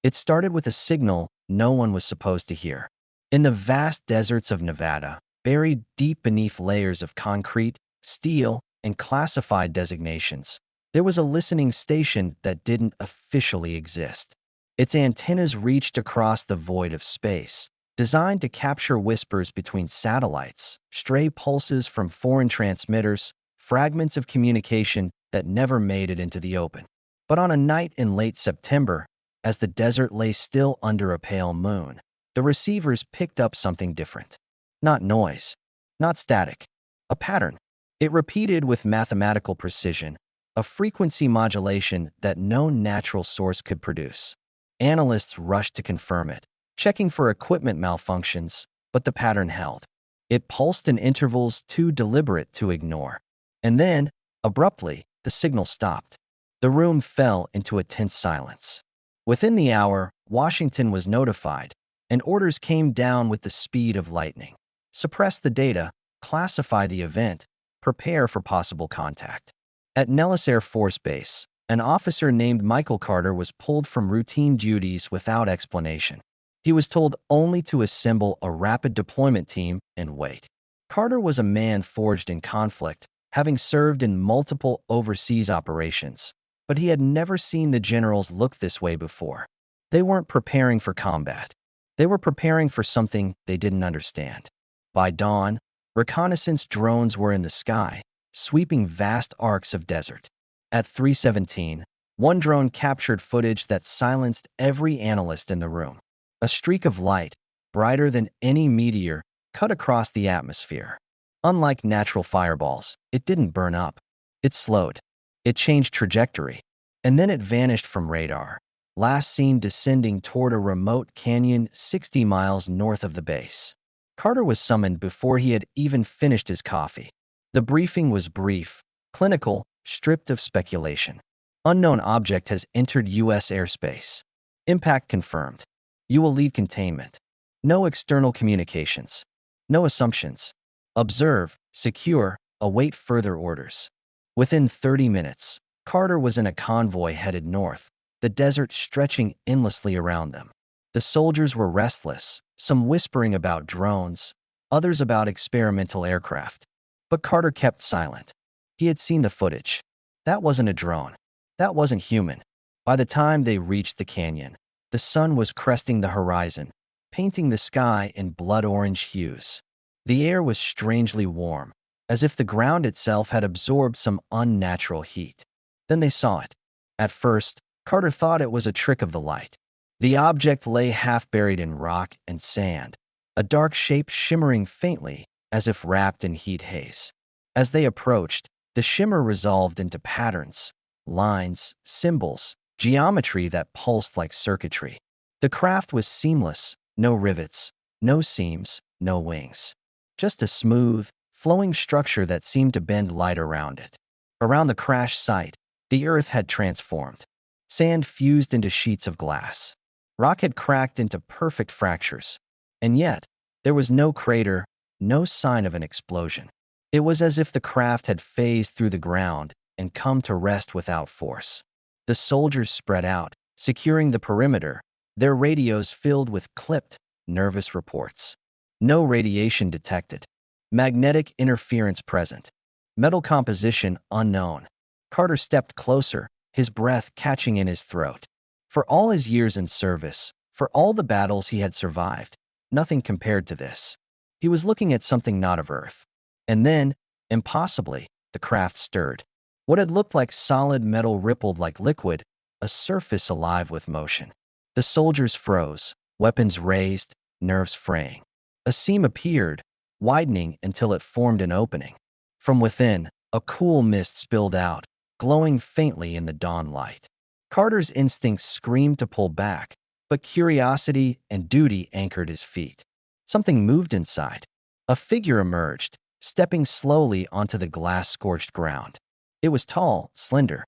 It started with a signal no one was supposed to hear. In the vast deserts of Nevada, buried deep beneath layers of concrete, steel, and classified designations, there was a listening station that didn't officially exist. Its antennas reached across the void of space, designed to capture whispers between satellites, stray pulses from foreign transmitters, fragments of communication that never made it into the open. But on a night in late September, as the desert lay still under a pale moon, the receivers picked up something different. Not noise, not static, a pattern. It repeated with mathematical precision, a frequency modulation that no natural source could produce. Analysts rushed to confirm it, checking for equipment malfunctions, but the pattern held. It pulsed in intervals too deliberate to ignore. And then, abruptly, the signal stopped. The room fell into a tense silence. Within the hour, Washington was notified, and orders came down with the speed of lightning. Suppress the data, classify the event, prepare for possible contact. At Nellis Air Force Base, an officer named Michael Carter was pulled from routine duties without explanation. He was told only to assemble a rapid deployment team and wait. Carter was a man forged in conflict, having served in multiple overseas operations, but he had never seen the generals look this way before. They weren't preparing for combat. They were preparing for something they didn't understand. By dawn, reconnaissance drones were in the sky, sweeping vast arcs of desert. At 3:17, one drone captured footage that silenced every analyst in the room. A streak of light, brighter than any meteor, cut across the atmosphere. Unlike natural fireballs, it didn't burn up. It slowed. It changed trajectory. And then it vanished from radar, last seen descending toward a remote canyon 60 miles north of the base. Carter was summoned before he had even finished his coffee. The briefing was brief, clinical, stripped of speculation. Unknown object has entered U.S. airspace. Impact confirmed. You will lead containment. No external communications. No assumptions. Observe, secure, await further orders. Within 30 minutes, Carter was in a convoy headed north, the desert stretching endlessly around them. The soldiers were restless, some whispering about drones, others about experimental aircraft. But Carter kept silent. He had seen the footage. That wasn't a drone. That wasn't human. By the time they reached the canyon, the sun was cresting the horizon, painting the sky in blood-orange hues. The air was strangely warm, as if the ground itself had absorbed some unnatural heat. Then they saw it. At first, Carter thought it was a trick of the light. The object lay half buried in rock and sand, a dark shape shimmering faintly, as if wrapped in heat haze. As they approached, the shimmer resolved into patterns, lines, symbols, geometry that pulsed like circuitry. The craft was seamless, no rivets, no seams, no wings. Just a smooth, flowing structure that seemed to bend light around it. Around the crash site, the earth had transformed. Sand fused into sheets of glass. Rock had cracked into perfect fractures. And yet, there was no crater, no sign of an explosion. It was as if the craft had phased through the ground and come to rest without force. The soldiers spread out, securing the perimeter, their radios filled with clipped, nervous reports. No radiation detected. Magnetic interference present. Metal composition unknown. Carter stepped closer, his breath catching in his throat. For all his years in service, for all the battles he had survived, nothing compared to this. He was looking at something not of Earth. And then, impossibly, the craft stirred. What had looked like solid metal rippled like liquid, a surface alive with motion. The soldiers froze, weapons raised, nerves fraying. A seam appeared, widening until it formed an opening. From within, a cool mist spilled out, glowing faintly in the dawn light. Carter's instincts screamed to pull back, but curiosity and duty anchored his feet. Something moved inside. A figure emerged, stepping slowly onto the glass-scorched ground. It was tall, slender,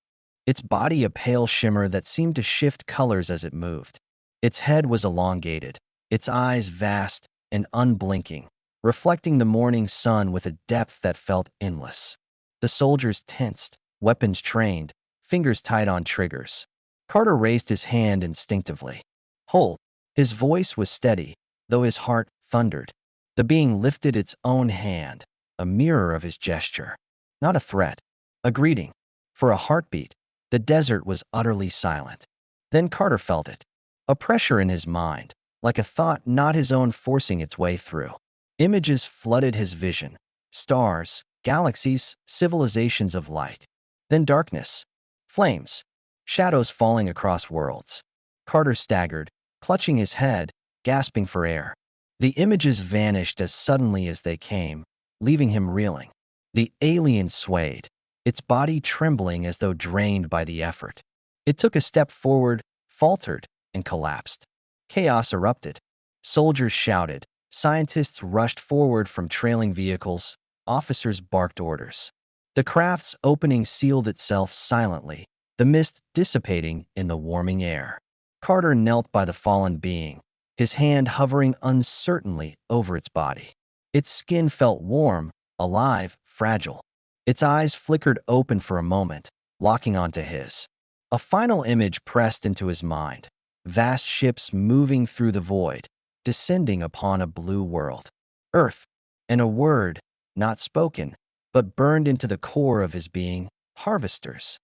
its body a pale shimmer that seemed to shift colors as it moved. Its head was elongated, its eyes vast and unblinking, reflecting the morning sun with a depth that felt endless. The soldiers tensed, weapons trained, fingers tight on triggers. Carter raised his hand instinctively. Whole. His voice was steady, though his heart thundered. The being lifted its own hand, a mirror of his gesture. Not a threat, a greeting. For a heartbeat, the desert was utterly silent. Then Carter felt it. A pressure in his mind, like a thought not his own forcing its way through. Images flooded his vision. Stars, galaxies, civilizations of light. Then darkness. Flames. Shadows falling across worlds. Carter staggered, clutching his head, gasping for air. The images vanished as suddenly as they came, leaving him reeling. The alien swayed, its body trembling as though drained by the effort. It took a step forward, faltered, and collapsed. Chaos erupted. Soldiers shouted. Scientists rushed forward from trailing vehicles. Officers barked orders. The craft's opening sealed itself silently, the mist dissipating in the warming air. Carter knelt by the fallen being, his hand hovering uncertainly over its body. Its skin felt warm, alive, fragile. Its eyes flickered open for a moment, locking onto his. A final image pressed into his mind. Vast ships moving through the void, descending upon a blue world. Earth, and a word, not spoken, but burned into the core of his being, harvesters.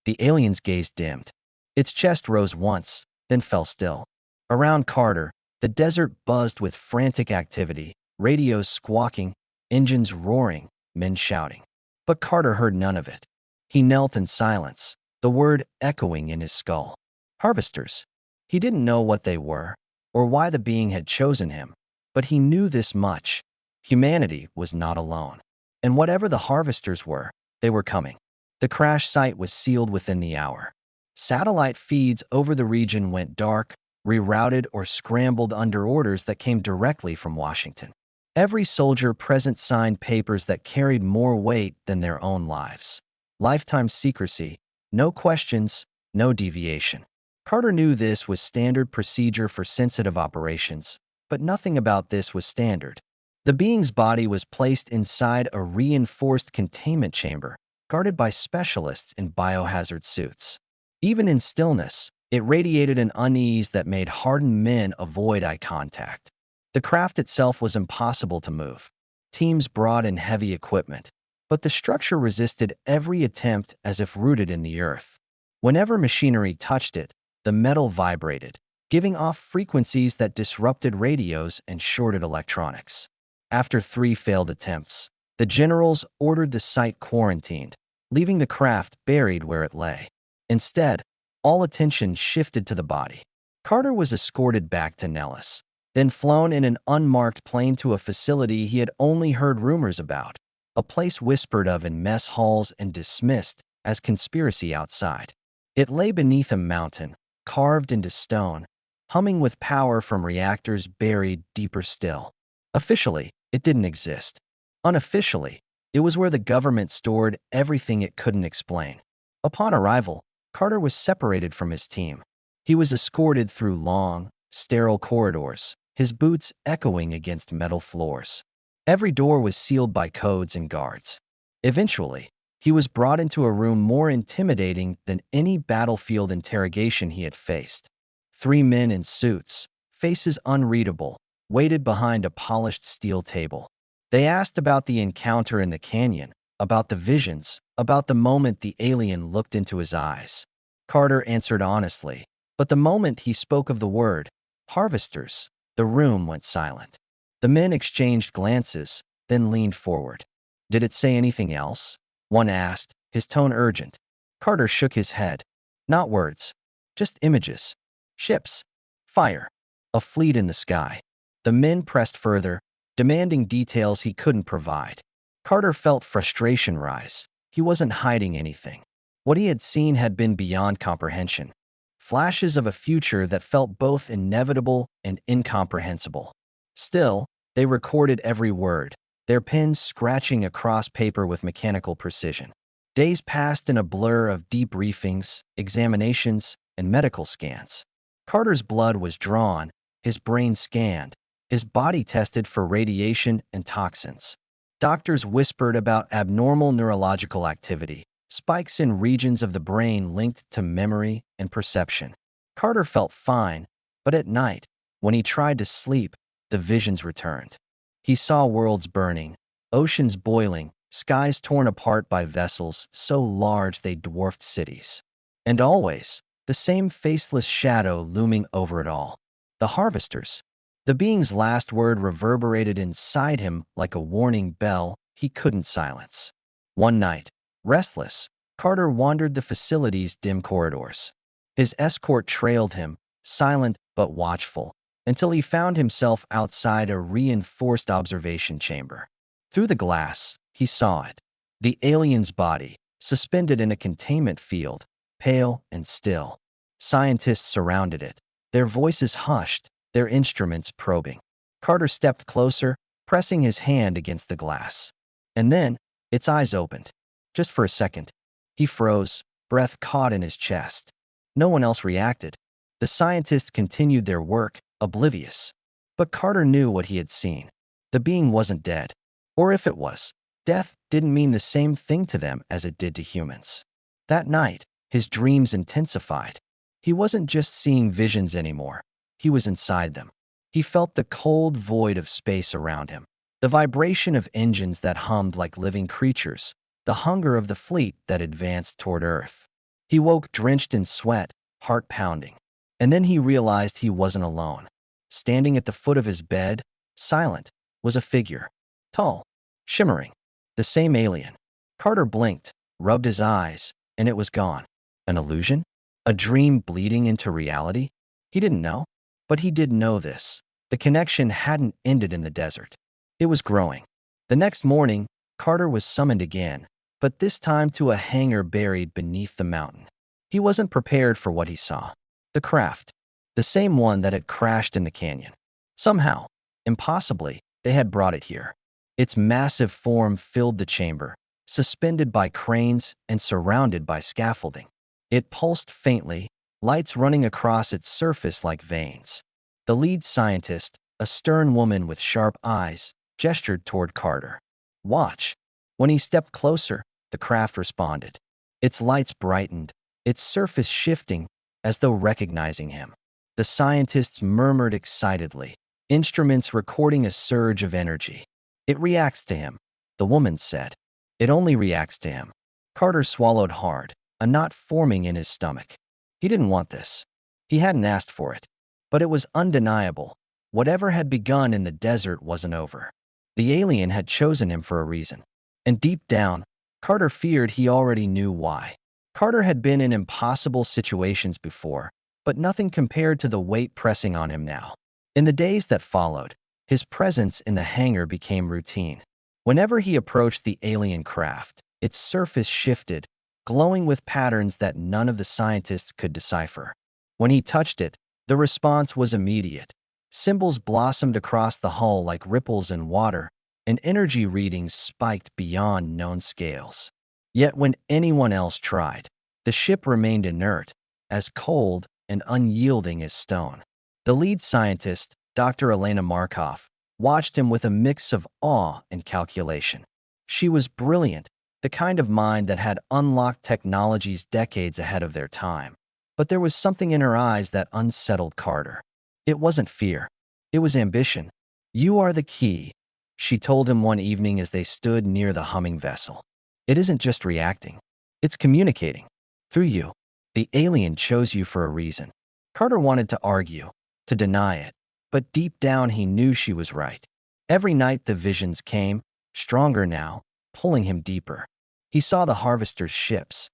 The alien's gaze dimmed. Its chest rose once, then fell still. Around Carter, the desert buzzed with frantic activity, radios squawking, engines roaring, men shouting. But Carter heard none of it. He knelt in silence, the word echoing in his skull. Harvesters. He didn't know what they were, or why the being had chosen him, but he knew this much. Humanity was not alone. And whatever the harvesters were, they were coming. The crash site was sealed within the hour. Satellite feeds over the region went dark, rerouted or scrambled under orders that came directly from Washington. Every soldier present signed papers that carried more weight than their own lives. Lifetime secrecy, no questions, no deviation. Carter knew this was standard procedure for sensitive operations, but nothing about this was standard. The being's body was placed inside a reinforced containment chamber, guarded by specialists in biohazard suits. Even in stillness, it radiated an unease that made hardened men avoid eye contact. The craft itself was impossible to move. Teams brought in heavy equipment, but the structure resisted every attempt as if rooted in the earth. Whenever machinery touched it, the metal vibrated, giving off frequencies that disrupted radios and shorted electronics. After 3 failed attempts, the generals ordered the site quarantined, leaving the craft buried where it lay. Instead, all attention shifted to the body. Carter was escorted back to Nellis, then flown in an unmarked plane to a facility he had only heard rumors about, a place whispered of in mess halls and dismissed as conspiracy outside. It lay beneath a mountain, carved into stone, humming with power from reactors buried deeper still. Officially, it didn't exist. Unofficially, it was where the government stored everything it couldn't explain. Upon arrival, Carter was separated from his team. He was escorted through long, sterile corridors, his boots echoing against metal floors. Every door was sealed by codes and guards. Eventually, he was brought into a room more intimidating than any battlefield interrogation he had faced. 3 men in suits, faces unreadable, waited behind a polished steel table. They asked about the encounter in the canyon, about the visions, about the moment the alien looked into his eyes. Carter answered honestly, but the moment he spoke of the word, harvesters, the room went silent. The men exchanged glances, then leaned forward. Did it say anything else? One asked, his tone urgent. Carter shook his head. Not words, just images. Ships, fire, a fleet in the sky. The men pressed further, demanding details he couldn't provide. Carter felt frustration rise. He wasn't hiding anything. What he had seen had been beyond comprehension. Flashes of a future that felt both inevitable and incomprehensible. Still, they recorded every word, their pens scratching across paper with mechanical precision. Days passed in a blur of debriefings, examinations, and medical scans. Carter's blood was drawn, his brain scanned, his body tested for radiation and toxins. Doctors whispered about abnormal neurological activity, spikes in regions of the brain linked to memory and perception. Carter felt fine, But at night, when he tried to sleep, the visions returned. He saw worlds burning, oceans boiling, skies torn apart by vessels so large they dwarfed cities. And always, the same faceless shadow looming over it all. The harvesters. The being's last word reverberated inside him like a warning bell he couldn't silence. One night, restless, Carter wandered the facility's dim corridors. His escort trailed him, silent but watchful, until he found himself outside a reinforced observation chamber. Through the glass, he saw it. The alien's body, suspended in a containment field, pale and still. Scientists surrounded it, their voices hushed, their instruments probing. Carter stepped closer, pressing his hand against the glass. And then, its eyes opened. Just for a second. He froze, breath caught in his chest. No one else reacted. The scientists continued their work, oblivious. But Carter knew what he had seen. The being wasn't dead. Or if it was, death didn't mean the same thing to them as it did to humans. That night, his dreams intensified. He wasn't just seeing visions anymore. He was inside them. He felt the cold void of space around him, the vibration of engines that hummed like living creatures, the hunger of the fleet that advanced toward Earth. He woke drenched in sweat, heart pounding. And then he realized he wasn't alone. Standing at the foot of his bed, silent, was a figure. Tall, shimmering. The same alien. Carter blinked, rubbed his eyes, and it was gone. An illusion? A dream bleeding into reality? He didn't know. But he did know this. The connection hadn't ended in the desert. It was growing. The next morning, Carter was summoned again, but this time to a hangar buried beneath the mountain. He wasn't prepared for what he saw. The craft. The same one that had crashed in the canyon. Somehow, impossibly, they had brought it here. Its massive form filled the chamber, suspended by cranes and surrounded by scaffolding. It pulsed faintly, lights running across its surface like veins. The lead scientist, a stern woman with sharp eyes, gestured toward Carter. Watch. When he stepped closer, the craft responded. Its lights brightened, its surface shifting as though recognizing him. The scientists murmured excitedly, instruments recording a surge of energy. It reacts to him, the woman said. It only reacts to him. Carter swallowed hard, a knot forming in his stomach. He didn't want this. He hadn't asked for it. But it was undeniable. Whatever had begun in the desert wasn't over. The alien had chosen him for a reason. And deep down, Carter feared he already knew why. Carter had been in impossible situations before, but nothing compared to the weight pressing on him now. In the days that followed, his presence in the hangar became routine. Whenever he approached the alien craft, its surface shifted, glowing with patterns that none of the scientists could decipher. When he touched it, the response was immediate. Symbols blossomed across the hull like ripples in water, and energy readings spiked beyond known scales. Yet when anyone else tried, the ship remained inert, as cold and unyielding as stone. The lead scientist, Dr. Elena Markov, watched him with a mix of awe and calculation. She was brilliant, the kind of mind that had unlocked technologies decades ahead of their time. But there was something in her eyes that unsettled Carter. It wasn't fear. It was ambition. "You are the key," she told him one evening as they stood near the humming vessel. "It isn't just reacting. It's communicating. Through you. The alien chose you for a reason." Carter wanted to argue, to deny it, but deep down he knew she was right. Every night the visions came, stronger now, pulling him deeper. He saw the harvester's ships,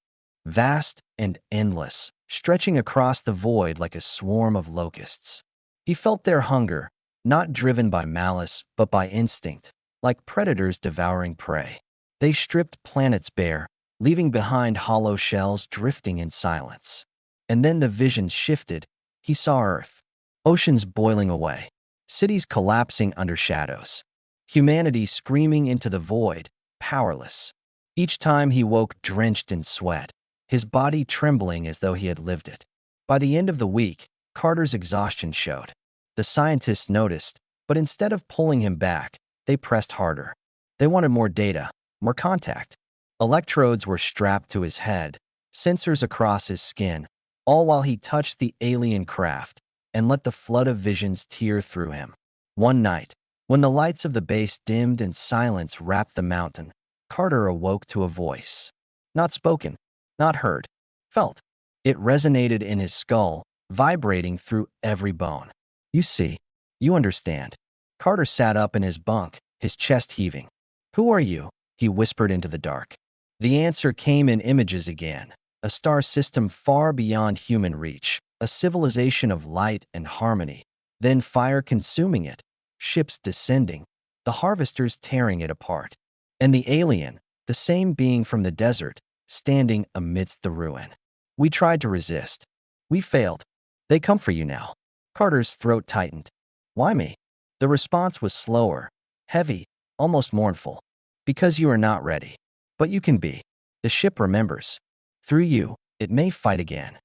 vast and endless, stretching across the void like a swarm of locusts. He felt their hunger, not driven by malice, but by instinct, like predators devouring prey. They stripped planets bare, leaving behind hollow shells drifting in silence. And then the vision shifted. He saw Earth, oceans boiling away, cities collapsing under shadows, humanity screaming into the void, powerless. Each time he woke drenched in sweat, his body trembling as though he had lived it. By the end of the week, Carter's exhaustion showed. The scientists noticed, but instead of pulling him back, they pressed harder. They wanted more data, more contact. Electrodes were strapped to his head, sensors across his skin, all while he touched the alien craft, and let the flood of visions tear through him. One night, when the lights of the base dimmed and silence wrapped the mountain, Carter awoke to a voice. Not spoken, not heard, felt. It resonated in his skull, vibrating through every bone. You see, you understand. Carter sat up in his bunk, his chest heaving. Who are you? He whispered into the dark. The answer came in images again. A star system far beyond human reach, a civilization of light and harmony, then fire consuming it, ships descending, the harvesters tearing it apart, and the alien, the same being from the desert, standing amidst the ruin. We tried to resist. We failed. They come for you now. Carter's throat tightened. Why me? The response was slower, heavy, almost mournful. Because you are not ready. But you can be. The ship remembers. Through you, it may fight again.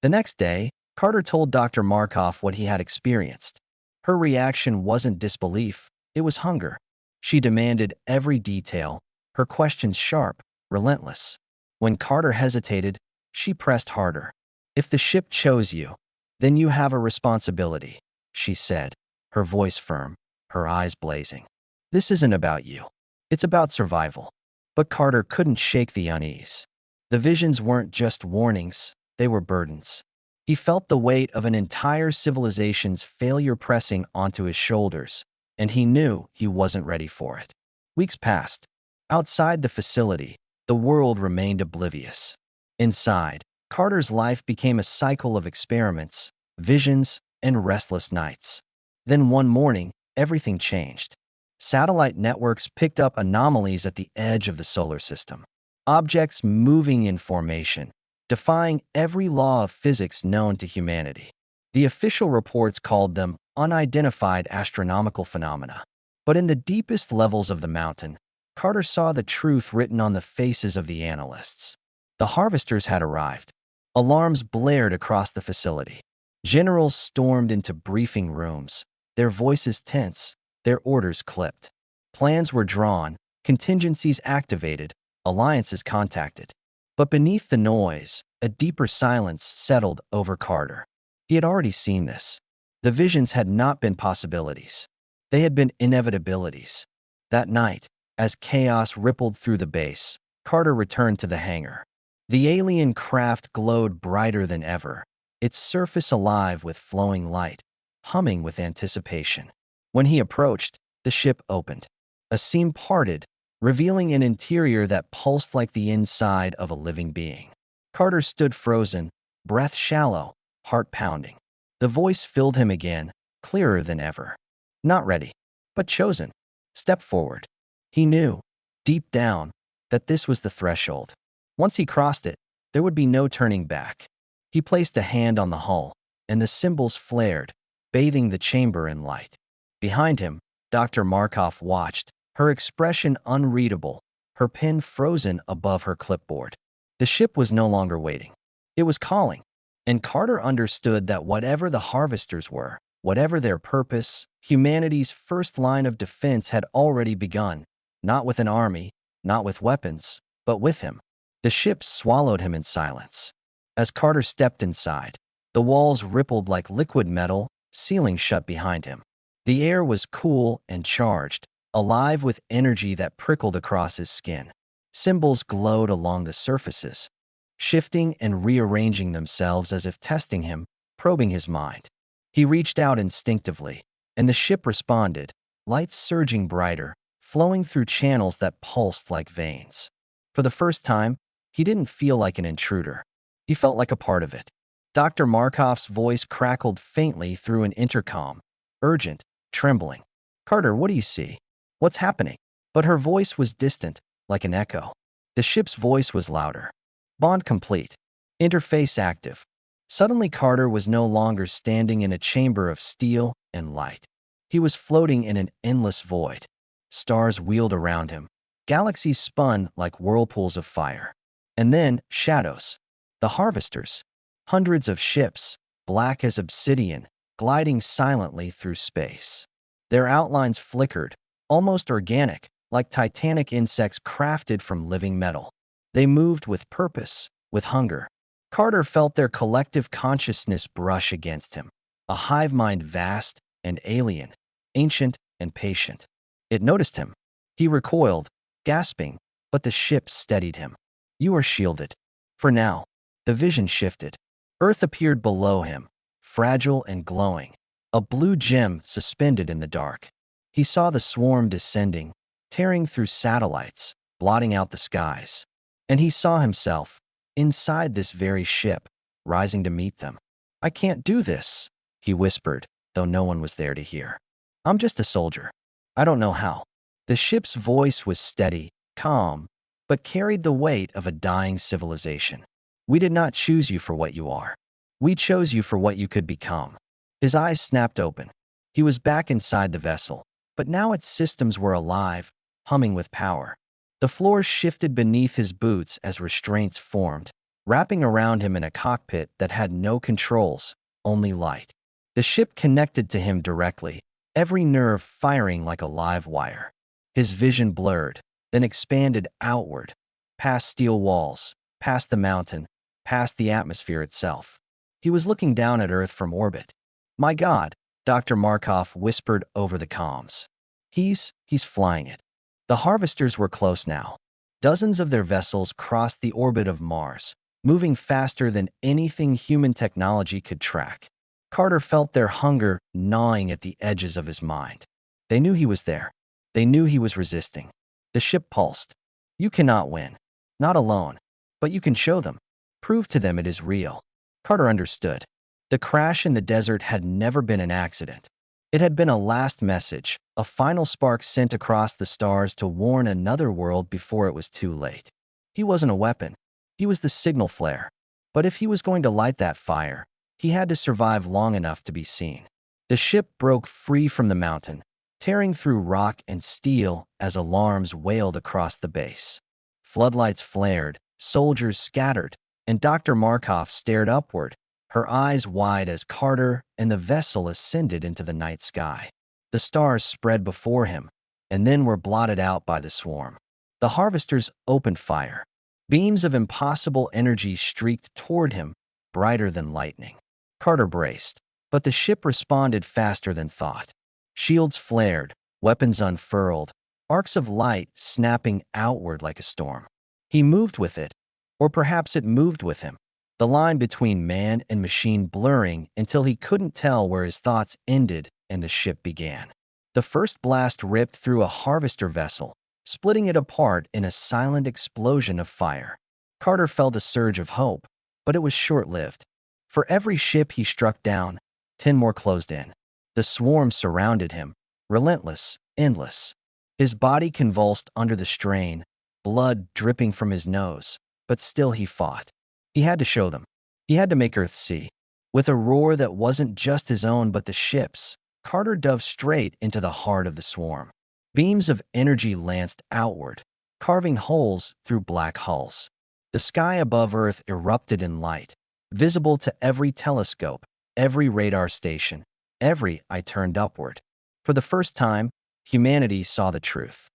The next day, Carter told Dr. Markov what he had experienced. Her reaction wasn't disbelief, it was hunger. She demanded every detail, her questions sharp, relentless. When Carter hesitated, she pressed harder. If the ship chose you, then you have a responsibility, she said, her voice firm, her eyes blazing. This isn't about you. It's about survival. But Carter couldn't shake the unease. The visions weren't just warnings, they were burdens. He felt the weight of an entire civilization's failure pressing onto his shoulders, and he knew he wasn't ready for it. Weeks passed. Outside the facility, the world remained oblivious. Inside, Carter's life became a cycle of experiments, visions, and restless nights. Then one morning, everything changed. Satellite networks picked up anomalies at the edge of the solar system. Objects moving in formation, defying every law of physics known to humanity. The official reports called them unidentified astronomical phenomena. But in the deepest levels of the mountain, Carter saw the truth written on the faces of the analysts. The harvesters had arrived. Alarms blared across the facility. Generals stormed into briefing rooms, their voices tense, their orders clipped. Plans were drawn, contingencies activated, alliances contacted. But beneath the noise, a deeper silence settled over Carter. He had already seen this. The visions had not been possibilities. They had been inevitabilities. That night, as chaos rippled through the base, Carter returned to the hangar. The alien craft glowed brighter than ever, its surface alive with flowing light, humming with anticipation. When he approached, the ship opened. A seam parted, revealing an interior that pulsed like the inside of a living being. Carter stood frozen, breath shallow, heart pounding. The voice filled him again, clearer than ever. Not ready, but chosen. Step forward. He knew, deep down, that this was the threshold. Once he crossed it, there would be no turning back. He placed a hand on the hull, and the symbols flared, bathing the chamber in light. Behind him, Dr. Markov watched, her expression unreadable, her pen frozen above her clipboard. The ship was no longer waiting. It was calling, and Carter understood that whatever the harvesters were, whatever their purpose, humanity's first line of defense had already begun, not with an army, not with weapons, but with him. The ship swallowed him in silence. As Carter stepped inside, the walls rippled like liquid metal, sealing shut behind him. The air was cool and charged, alive with energy that prickled across his skin. Symbols glowed along the surfaces, shifting and rearranging themselves as if testing him, probing his mind. He reached out instinctively, and the ship responded, lights surging brighter, flowing through channels that pulsed like veins. For the first time, he didn't feel like an intruder. He felt like a part of it. Dr. Markov's voice crackled faintly through an intercom, urgent, trembling. Carter, what do you see? What's happening? But her voice was distant, like an echo. The ship's voice was louder. Bond complete. Interface active. Suddenly Carter was no longer standing in a chamber of steel and light. He was floating in an endless void. Stars wheeled around him. Galaxies spun like whirlpools of fire. And then, shadows. The harvesters. Hundreds of ships, black as obsidian, gliding silently through space. Their outlines flickered, almost organic, like titanic insects crafted from living metal. They moved with purpose, with hunger. Carter felt their collective consciousness brush against him. a hive mind vast and alien, ancient and patient. It noticed him. He recoiled, gasping, but the ship steadied him. You are shielded. For now. The vision shifted. Earth appeared below him, fragile and glowing, a blue gem suspended in the dark. He saw the swarm descending, tearing through satellites, blotting out the skies. And he saw himself, inside this very ship, rising to meet them. I can't do this, he whispered, though no one was there to hear. I'm just a soldier. I don't know how. The ship's voice was steady, calm, but carried the weight of a dying civilization. We did not choose you for what you are. We chose you for what you could become. His eyes snapped open. He was back inside the vessel, but now its systems were alive, humming with power. The floor shifted beneath his boots as restraints formed, wrapping around him in a cockpit that had no controls, only light. The ship connected to him directly, every nerve firing like a live wire. His vision blurred, then expanded outward, past steel walls, past the mountain, past the atmosphere itself. He was looking down at Earth from orbit. My God, Dr. Markov whispered over the comms. He's flying it. The harvesters were close now. Dozens of their vessels crossed the orbit of Mars, moving faster than anything human technology could track. Carter felt their hunger gnawing at the edges of his mind. They knew he was there. They knew he was resisting. The ship pulsed. You cannot win. Not alone. But you can show them. Prove to them it is real. Carter understood. The crash in the desert had never been an accident. It had been a last message, a final spark sent across the stars to warn another world before it was too late. He wasn't a weapon. He was the signal flare. But if he was going to light that fire, he had to survive long enough to be seen. The ship broke free from the mountain, tearing through rock and steel as alarms wailed across the base. Floodlights flared, soldiers scattered, and Dr. Markov stared upward, her eyes wide as Carter and the vessel ascended into the night sky. The stars spread before him, and then were blotted out by the swarm. The harvesters opened fire. Beams of impossible energy streaked toward him, brighter than lightning. Carter braced, but the ship responded faster than thought. Shields flared, weapons unfurled, arcs of light snapping outward like a storm. He moved with it, or perhaps it moved with him, the line between man and machine blurring until he couldn't tell where his thoughts ended and the ship began. The first blast ripped through a harvester vessel, splitting it apart in a silent explosion of fire. Carter felt a surge of hope, but it was short-lived. For every ship he struck down, 10 more closed in. The swarm surrounded him, relentless, endless. His body convulsed under the strain, blood dripping from his nose, but still he fought. He had to show them. He had to make Earth see. With a roar that wasn't just his own but the ship's, Carter dove straight into the heart of the swarm. Beams of energy lanced outward, carving holes through black hulls. The sky above Earth erupted in light, visible to every telescope, every radar station, every eye turned upward. For the first time, humanity saw the truth.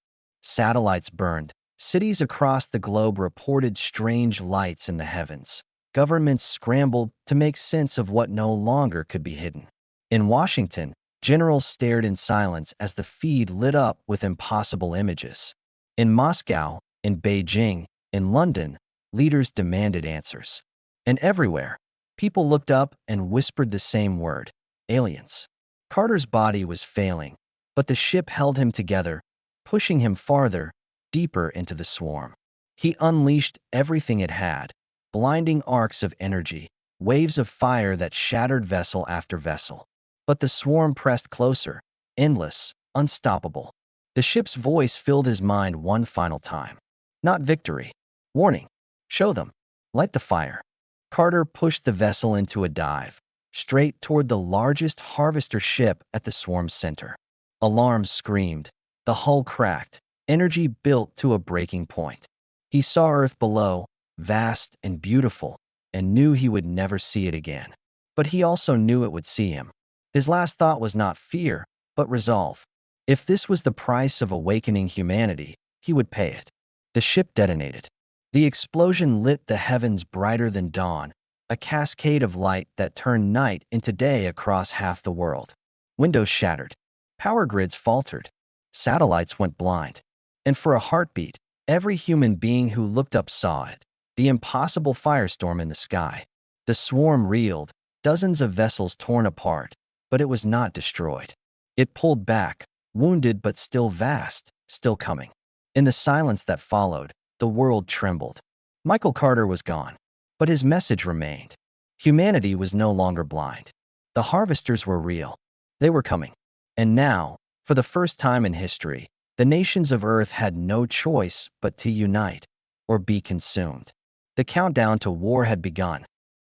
Satellites burned. Cities across the globe reported strange lights in the heavens. Governments scrambled to make sense of what no longer could be hidden. In Washington, generals stared in silence as the feed lit up with impossible images. In Moscow, in Beijing, in London, leaders demanded answers. And everywhere, people looked up and whispered the same word: aliens. Carter's body was failing, but the ship held him together, pushing him farther, deeper into the swarm. He unleashed everything it had, blinding arcs of energy, waves of fire that shattered vessel after vessel. But the swarm pressed closer, endless, unstoppable. The ship's voice filled his mind one final time. Not victory. Warning. Show them. Light the fire. Carter pushed the vessel into a dive, straight toward the largest harvester ship at the swarm's center. Alarms screamed. The hull cracked. Energy built to a breaking point. He saw Earth below, vast and beautiful, and knew he would never see it again. But he also knew it would see him. His last thought was not fear, but resolve. If this was the price of awakening humanity, he would pay it. The ship detonated. The explosion lit the heavens brighter than dawn, a cascade of light that turned night into day across half the world. Windows shattered. Power grids faltered. Satellites went blind. And for a heartbeat, every human being who looked up saw it. The impossible firestorm in the sky. The swarm reeled, dozens of vessels torn apart, but it was not destroyed. It pulled back, wounded but still vast, still coming. In the silence that followed, the world trembled. Michael Carter was gone, but his message remained. Humanity was no longer blind. The harvesters were real. They were coming. And now, for the first time in history, the nations of Earth had no choice but to unite or be consumed. The countdown to war had begun.